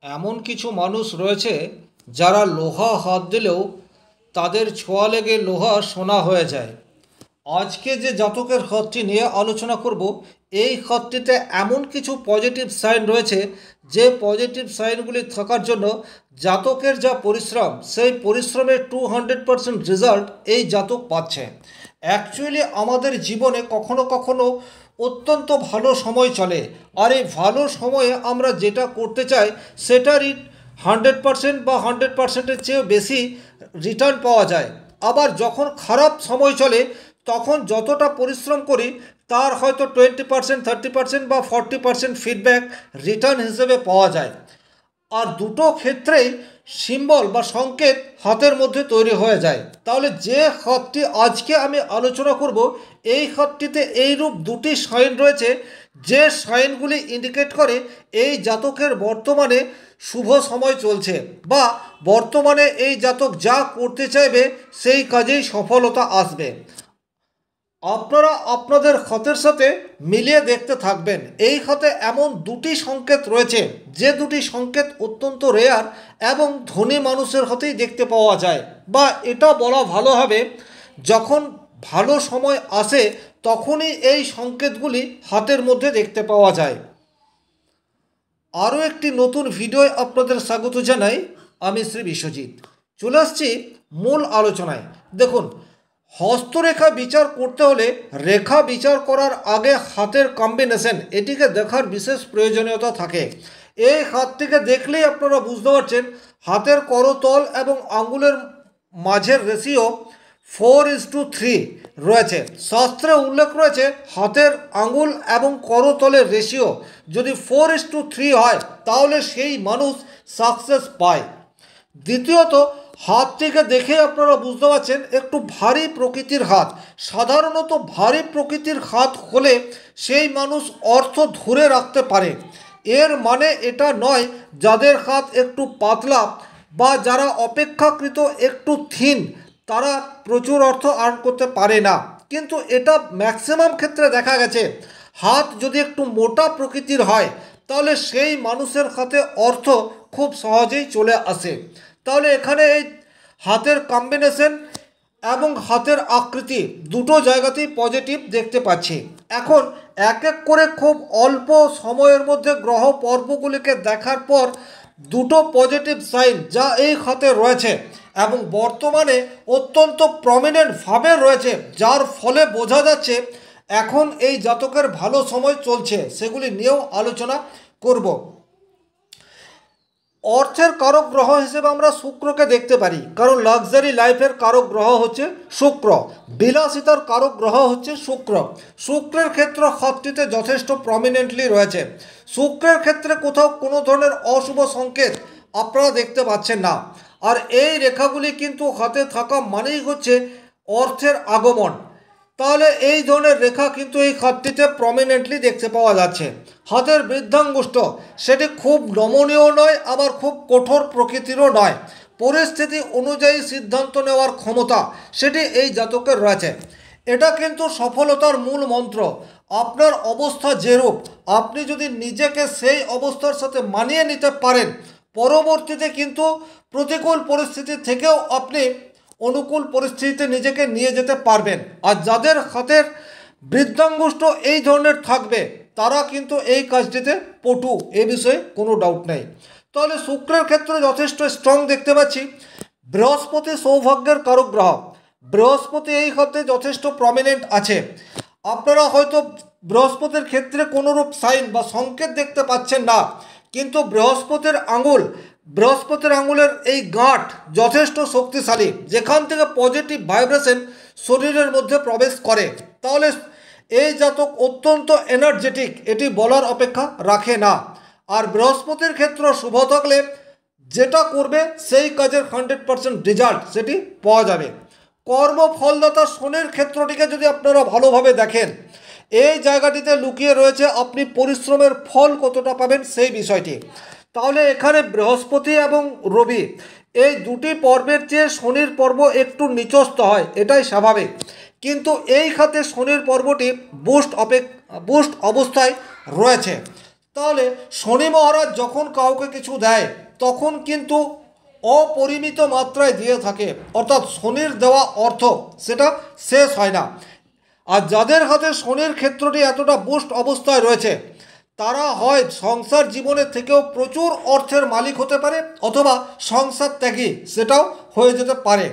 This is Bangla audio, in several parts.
এমন কিছু মানুষ রয়েছে যারা লোহা হাত দিলেও তাদের ছোঁয়া লেগে লোহা সোনা হয়ে যায়। আজকে যে জাতকের হাতটি নিয়ে আলোচনা করব, এই হাতটিতে এমন কিছু পজিটিভ সাইন রয়েছে যে পজিটিভ সাইনগুলি থাকার জন্য জাতকের যা পরিশ্রম, সেই পরিশ্রমের 200% রেজাল্ট এই জাতক পাচ্ছে। অ্যাকচুয়ালি আমাদের জীবনে কখনো কখনো অত্যন্ত ভালো সময় চলে, আর এই ভালো সময়ে আমরা যেটা করতে চাই সেটারই 100% বা 100%-এর চেয়েও বেশি রিটার্ন পাওয়া যায়। আবার যখন খারাপ সময় চলে তখন যতটা পরিশ্রম করি তার হয়তো 20%, 30% বা 40% ফিডব্যাক রিটার্ন হিসেবে পাওয়া যায়। আর দুটো ক্ষেত্রেই সিম্বল বা সংকেত হাতের মধ্যে তৈরি হয়ে যায়। তাহলে যে হাতটি আজকে আমি আলোচনা করব, এই হাতটিতে এইরূপ দুটি সাইন রয়েছে যে সাইনগুলি ইন্ডিকেট করে এই জাতকের বর্তমানে শুভ সময় চলছে, বা বর্তমানে এই জাতক যা করতে চাইবে সেই কাজেই সফলতা আসবে। আপনারা আপনাদের হাতের সাথে মিলিয়ে দেখতে থাকবেন। এই হাতে এমন দুটি সংকেত রয়েছে যে দুটি সংকেত অত্যন্ত রেয়ার এবং ধনী মানুষের হাতেই দেখতে পাওয়া যায়, বা এটা বলা ভালো হবে যখন ভালো সময় আসে তখনই এই সংকেতগুলি হাতের মধ্যে দেখতে পাওয়া যায়। আরও একটি নতুন ভিডিও আপনাদের স্বাগত জানাই। আমি শ্রী বিশ্বজিৎ চলে আসছি মূল আলোচনায়। দেখুন, হস্তরেখা বিচার করতে হলে রেখা বিচার করার আগে হাতের কম্বিনেশন এটিকে দেখার বিশেষ প্রয়োজনীয়তা থাকে। এই হাতটিকে দেখলেই আপনারা বুঝতে পারছেন হাতের করতল এবং আঙ্গুলের মাঝের রেশিও 4:3 রয়েছে। শাস্ত্রে উল্লেখ রয়েছে হাতের আঙ্গুল এবং করতলের রেশিও যদি 4:3 হয় তাহলে সেই মানুষ সাকসেস পায়। দ্বিতীয়ত, হাতটিকে দেখে আপনারা বুঝতে পারছেন একটু ভারী প্রকৃতির হাত। সাধারণত ভারী প্রকৃতির হাত হলে সেই মানুষ অর্থ ধরে রাখতে পারে। এর মানে এটা নয় যাদের হাত একটু পাতলা বা যারা অপেক্ষাকৃত একটু থিন তারা প্রচুর অর্থ আর্ন করতে পারে না, কিন্তু এটা ম্যাক্সিমাম ক্ষেত্রে দেখা গেছে। হাত যদি একটু মোটা প্রকৃতির হয় তাহলে সেই মানুষের হাতে অর্থ খুব সহজেই চলে আসে। তাহলে এখানে এই হাতের কম্বিনেশন এবং হাতের আকৃতি দুটো জায়গাতেই পজিটিভ দেখতে পাচ্ছি। এখন এক এক করে খুব অল্প সময়ের মধ্যে গ্রহ পর্বগুলিকে দেখার পর দুটো পজিটিভ সাইন যা এই হাতে রয়েছে এবং বর্তমানে অত্যন্ত প্রমিনেন্টভাবে রয়েছে, যার ফলে বোঝা যাচ্ছে এখন এই জাতকের ভালো সময় চলছে, সেগুলি নিয়েও আলোচনা করব। অর্থের কারক গ্রহ হিসেবে আমরা শুক্রকে দেখতে পারি, কারণ লাক্সারি লাইফের কারক গ্রহ হচ্ছে শুক্র, বিলাসিতার কারক গ্রহ হচ্ছে শুক্র। শুক্রের ক্ষেত্র হাতটিতে যথেষ্ট প্রমিনেন্টলি রয়েছে। শুক্রের ক্ষেত্রে কোথাও কোনো ধরনের অশুভ সংকেত আপনারা দেখতে পাচ্ছেন না। আর এই রেখাগুলি কিন্তু হাতে থাকা মানেই হচ্ছে অর্থের আগমন। তাহলে এই ধরনের রেখা কিন্তু এই হাতটিতে প্রমিনেন্টলি দেখতে পাওয়া যাচ্ছে। হাতের বৃদ্ধাঙ্গুষ্ঠ সেটি খুব নমনীয় নয়, আবার খুব কঠোর প্রকৃতিরও নয়। পরিস্থিতি অনুযায়ী সিদ্ধান্ত নেওয়ার ক্ষমতা সেটি এই জাতকের রয়েছে। এটা কিন্তু সফলতার মূল মন্ত্র। আপনার অবস্থা যেরূপ, আপনি যদি নিজেকে সেই অবস্থার সাথে মানিয়ে নিতে পারেন, পরবর্তীতে কিন্তু প্রতিকূল পরিস্থিতি থেকেও আপনি অনুকূল পরিস্থিতিতে নিজেকে নিয়ে যেতে পারবেন। আর যাদের হাতের বৃদ্ধাঙ্গুষ্ঠ এই ধরনের থাকবে তারা কিন্তু এই কাজটিতে পটু, এ বিষয়ে কোনো ডাউট নেই। তাহলে শুক্রের ক্ষেত্রে যথেষ্ট স্ট্রং দেখতে পাচ্ছি। বৃহস্পতি সৌভাগ্যের কারক গ্রহ, বৃহস্পতি এই হাতে যথেষ্ট প্রমিনেন্ট আছে। আপনারা হয়তো বৃহস্পতির ক্ষেত্রে কোনোরূপ সাইন বা সংকেত দেখতে পাচ্ছেন না, কিন্তু বৃহস্পতির আঙুলের এই গাঁট যথেষ্ট শক্তিশালী, যেখান থেকে পজিটিভ ভাইব্রেশন শরীরের মধ্যে প্রবেশ করে। তাহলে এই জাতক অত্যন্ত এনার্জেটিক, এটি বলার অপেক্ষা রাখে না। আর বৃহস্পতির ক্ষেত্র শুভ থাকলে যেটা করবে সেই কাজের 100% রেজাল্ট সেটি পাওয়া যাবে। কর্মফলদাতা শনির ক্ষেত্রটিকে যদি আপনারা ভালোভাবে দেখেন, এই জায়গাটিতে লুকিয়ে রয়েছে আপনি পরিশ্রমের ফল কতটা পাবেন সেই বিষয়টি। তাহলে এখানে বৃহস্পতি এবং রবি এই দুটি পর্বের চেয়ে শনির পর্ব একটু নিচস্থ হয়, এটাই স্বাভাবিক। কিন্তু এই খাতে শনির পর্বটি বুস্ট অবস্থায় রয়েছে। তাহলে শনি মহারাজ যখন কাউকে কিছু দেয় তখন কিন্তু অপরিমিত মাত্রায় দিয়ে থাকে, অর্থাৎ শনির দেওয়া অর্থ সেটা শেষ হয় না। আর যাদের হাতে শনির ক্ষেত্রটি এতটা বুস্ট অবস্থায় রয়েছে তারা হয় সংসার জীবনের থেকেও প্রচুর অর্থের মালিক হতে পারে, অথবা সংসার ত্যাগী সেটাও হয়ে যেতে পারে।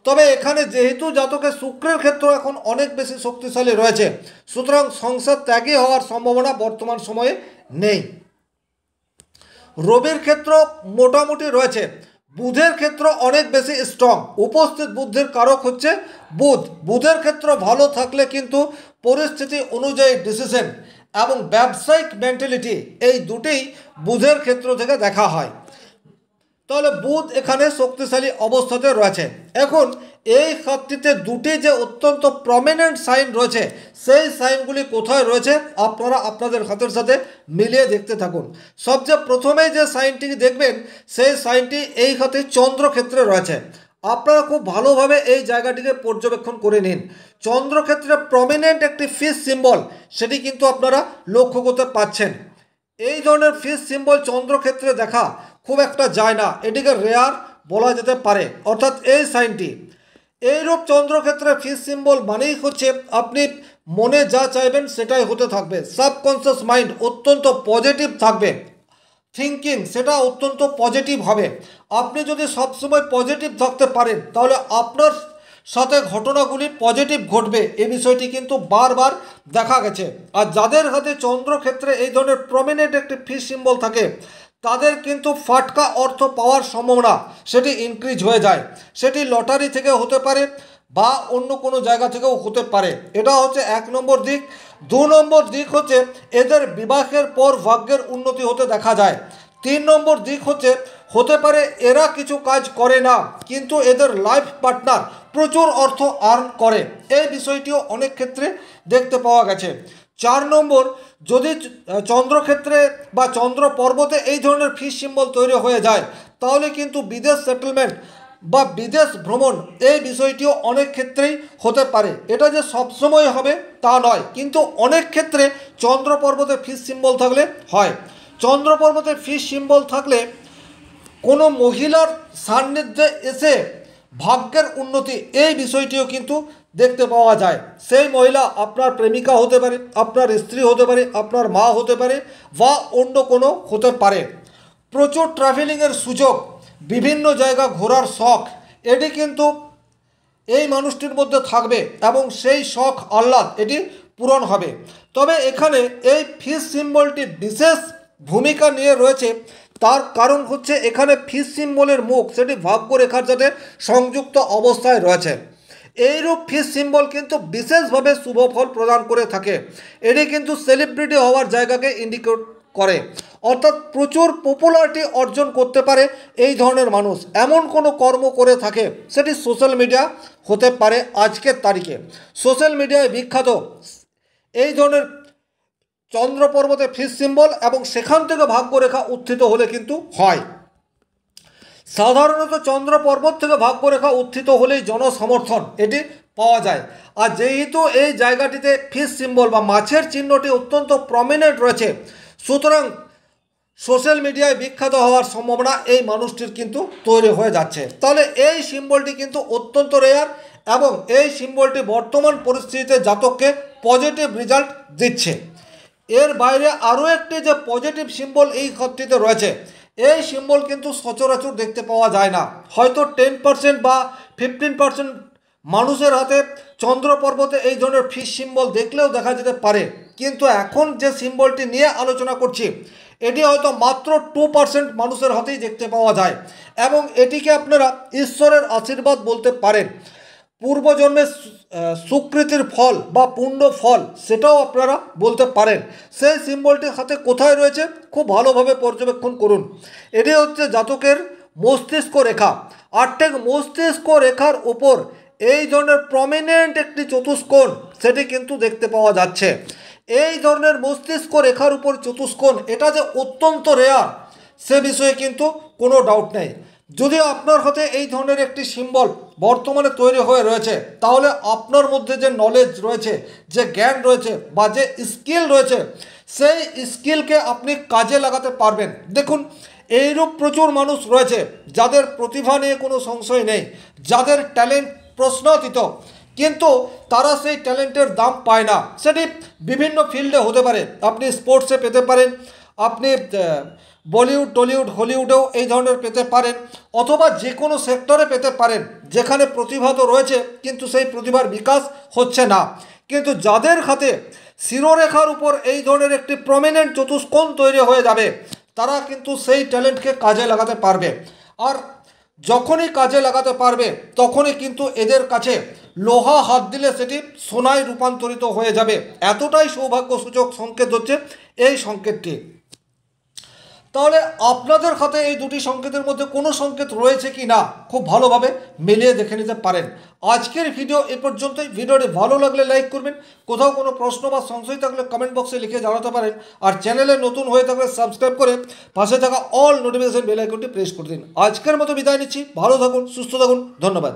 তবে এখানে যেহেতু জাতকের শুক্রের ক্ষেত্র এখন অনেক বেশি শক্তিশালী রয়েছে, সুতরাং সংসার ত্যাগী হওয়ার সম্ভাবনা বর্তমান সময়ে নেই। রবির ক্ষেত্র মোটামুটি রয়েছে, বুধের ক্ষেত্র অনেক বেশি স্ট্রং। উপস্থিত বুদ্ধের কারক হচ্ছে বুধ। বুধের ক্ষেত্র ভালো থাকলে কিন্তু পরিস্থিতি অনুযায়ী ডিসিশন এবং ব্যবসায়িক মেন্টালিটি এই দুটেই বুধের ক্ষেত্র থেকে দেখা হয়। তাহলে বুধ এখানে শক্তিশালী অবস্থাতে রয়েছে। এখন এই খাতটিতে দুটি যে অত্যন্ত প্রমিনেন্ট সাইন রয়েছে সেই সাইনগুলি কোথায় রয়েছে আপনারা আপনাদের হাতের সাথে মিলিয়ে দেখতে থাকুন। সবচেয়ে প্রথমেই যে সাইনটি দেখবেন সেই সাইনটি এই খাতে চন্দ্রক্ষেত্রে রয়েছে। আপনারা খুব ভালোভাবে এই জায়গাটিকে পর্যবেক্ষণ করে নিন। চন্দ্রক্ষেত্রে প্রমিনেন্ট একটি ফিশ সিম্বল সেটি কিন্তু আপনারা লক্ষ্য করতে পাচ্ছেন। এই ধরনের ফিশ সিম্বল চন্দ্রক্ষেত্রে দেখা খুব একটা যায় না, এটিকে রেয়ার বলা যেতে পারে। অর্থাৎ এই সাইনটি এইরূপ চন্দ্রক্ষেত্রে ফিশ সিম্বল মানেই হচ্ছে আপনি মনে যা চাইবেন সেটাই হতে থাকবে। সাবকনসিয়াস মাইন্ড অত্যন্ত পজিটিভ থাকবে, থিঙ্কিং সেটা অত্যন্ত পজিটিভ হবে। আপনি যদি সবসময় পজিটিভ থাকতে পারেন তাহলে আপনার সাথে ঘটনাগুলি পজিটিভ ঘটবে, এই বিষয়টি কিন্তু বারবার দেখা গেছে। আর যাদের হাতে চন্দ্রক্ষেত্রে এই ধরনের প্রমিনেন্ট একটি ফিশ সিম্বল থাকে তাদের কিন্তু ফাটকা অর্থ পাওয়ার সম্ভাবনা সেটি ইনক্রিজ হয়ে যায়। সেটি লটারি থেকে হতে পারে বা অন্য কোনো জায়গা থেকেও হতে পারে। এটা হচ্ছে 1 নম্বর দিক। 2 নম্বর দিক হচ্ছে এদের বিবাহের পর ভাগ্যের উন্নতি হতে দেখা যায়। 3 নম্বর দিক হচ্ছে হতে পারে এরা কিছু কাজ করে না কিন্তু এদের লাইফ পার্টনার প্রচুর অর্থ আর্ন করে, এই বিষয়টিও অনেক ক্ষেত্রে দেখতে পাওয়া গেছে। 4 নম্বর, যদি চন্দ্রক্ষেত্রে বা চন্দ্র পর্বতে এই ধরনের ফিশ সিম্বল তৈরি হয়ে যায় তাহলে কিন্তু বিদেশ সেটেলমেন্ট বা বিদেশ ভ্রমণ এই বিষয়টিও অনেক ক্ষেত্রেই হতে পারে। এটা যে সবসময় হবে তা নয়, কিন্তু অনেক ক্ষেত্রে চন্দ্র পর্বতে ফিশ সিম্বল থাকলে হয়। চন্দ্র পর্বতে ফিশ সিম্বল থাকলে কোনো মহিলার সান্নিধ্যে এসে ভাগ্যের উন্নতি এই বিষয়টিও কিন্তু দেখতে পাওয়া যায়। সেই মহিলা আপনার প্রেমিকা হতে পারে, আপনার স্ত্রী হতে পারে, আপনার মা হতে পারে বা অন্য কোনো হতে পারে। প্রচুর ট্রাভেলিংয়ের সুযোগ, বিভিন্ন জায়গা ঘোরার শখ এটি কিন্তু এই মানুষটির মধ্যে থাকবে এবং সেই শখ আহ্লাদ এটি পূরণ হবে। তবে এখানে এই ফিশ সিম্বলটি বিশেষ ভূমিকা নিয়ে রয়েছে, তার কারণ হচ্ছে এখানে ফিশ সিম্বলের মুখ সেটি ভাগ্যরেখার সাথে সংযুক্ত অবস্থায় রয়েছে। এইরূপ ফিশ সিম্বল কিন্তু বিশেষভাবে শুভ ফল প্রদান করে থাকে। এটি কিন্তু সেলিব্রিটি হওয়ার জায়গাকে ইন্ডিকেট করে, অর্থাৎ প্রচুর পপুলারিটি অর্জন করতে পারে এই ধরনের মানুষ। এমন কোনো কর্ম করে থাকে সেটি সোশ্যাল মিডিয়া হতে পারে। আজকের তারিখে সোশ্যাল মিডিয়ায় বিখ্যাত এই ধরনের চন্দ্র পর্বতে ফিশ সিম্বল এবং সেখান থেকে ভাগ্যরেখা উত্থিত হলে কিন্তু হয়। সাধারণত চন্দ্র পর্বত থেকে ভাগ্যরেখা উত্থিত হলেই জনসমর্থন এটি পাওয়া যায়। আর যেহেতু এই জায়গাটিতে ফিশ সিম্বল বা মাছের চিহ্নটি অত্যন্ত প্রমিনেন্ট রয়েছে, সুতরাং সোশ্যাল মিডিয়ায় বিখ্যাত হওয়ার সম্ভাবনা এই মানুষটির কিন্তু তৈরি হয়ে যাচ্ছে। তাহলে এই সিম্বলটি কিন্তু অত্যন্ত রেয়ার এবং এই সিম্বলটি বর্তমান পরিস্থিতিতে জাতককে পজিটিভ রেজাল্ট দিচ্ছে। এর বাইরে আরও একটি যে পজিটিভ সিম্বল এই খাতটিতে রয়েছে, এই সিম্বল কিন্তু সচরাচর দেখতে পাওয়া যায় না। হয়তো 10% বা 15% মানুষের হাতে চন্দ্র পর্বতে এই ধরনের ফিশ সিম্বল দেখলেও দেখা যেতে পারে, কিন্তু এখন যে সিম্বলটি নিয়ে আলোচনা করছি এটি হয়তো মাত্র 2% মানুষের হাতেই দেখতে পাওয়া যায় এবং এটিকে আপনারা ঈশ্বরের আশীর্বাদ বলতে পারেন। পূর্বজন্মের সুকৃতির ফল বা পুণ্য ফল সেটাও আপনারা বলতে পারেন। সেই সিম্বলটি হাতে কোথায় রয়েছে খুব ভালোভাবে পর্যবেক্ষণ করুন। এটি হচ্ছে জাতকের মস্তিষ্ক রেখা। আর ঠিক মস্তিষ্ক রেখার উপর এই ধরনের প্রমিনেন্ট একটি চতুষ্কোণ সেটি কিন্তু দেখতে পাওয়া যাচ্ছে। এই ধরনের মস্তিষ্ক রেখার উপর চতুষ্কোণ এটা যে অত্যন্ত রেয়ার সে বিষয়ে কিন্তু কোনো ডাউট নেই। যদি আপনার হাতে এই ধরনের একটি সিম্বল বর্তমানে তৈরি হয়ে রয়েছে তাহলে আপনার মধ্যে যে নলেজ রয়েছে, যে জ্ঞান রয়েছে বা যে স্কিল রয়েছে সেই স্কিলকে আপনি কাজে লাগাতে পারবেন। দেখুন, এইরূপ প্রচুর মানুষ রয়েছে যাদের প্রতিভা নিয়ে কোনো সংশয় নেই, যাদের ট্যালেন্ট প্রশ্নাতীত, কিন্তু তারা সেই ট্যালেন্টের দাম পায় না। সেটি বিভিন্ন ফিল্ডে হতে পারে। আপনি স্পোর্টসে পেতে পারেন, আপনি বলিউড, টলিউড, হলিউডেও এই ধরনের পেতে পারেন, অথবা যে কোনো সেক্টরে পেতে পারেন যেখানে প্রতিভা তো রয়েছে কিন্তু সেই প্রতিভার বিকাশ হচ্ছে না। কিন্তু যাদের হাতে শিরোরেখার উপর এই ধরনের একটি প্রমিনেন্ট চতুষ্কোণ তৈরি হয়ে যাবে, তারা কিন্তু সেই ট্যালেন্টকে কাজে লাগাতে পারবে। আর যখনই কাজে লাগাতে পারবে তখনই কিন্তু এদের কাছে লোহা হাত দিলে সেটি সোনায় রূপান্তরিত হয়ে যাবে। এতটাই সৌভাগ্যসূচক সংকেত হচ্ছে এই সংকেতটি। তাহলে আপনাদের হাতে এই দুটি সংকেতের মধ্যে কোনো সংকেত রয়েছে কি না খুব ভালোভাবে মিলিয়ে দেখে নিতে পারেন। আজকের ভিডিও এ পর্যন্তই। ভিডিওটি ভালো লাগলে লাইক করবেন, কোথাও কোনো প্রশ্ন বা সংশয় থাকলে কমেন্ট বক্সে লিখে জানাতে পারেন। আর চ্যানেলে নতুন হয়ে থাকলে সাবস্ক্রাইব করে পাশে থাকা অল নোটিফিকেশন বেল আইকনটি প্রেস করে দিন। আজকের মতো বিদায় নিচ্ছি। ভালো থাকুন, সুস্থ থাকুন, ধন্যবাদ।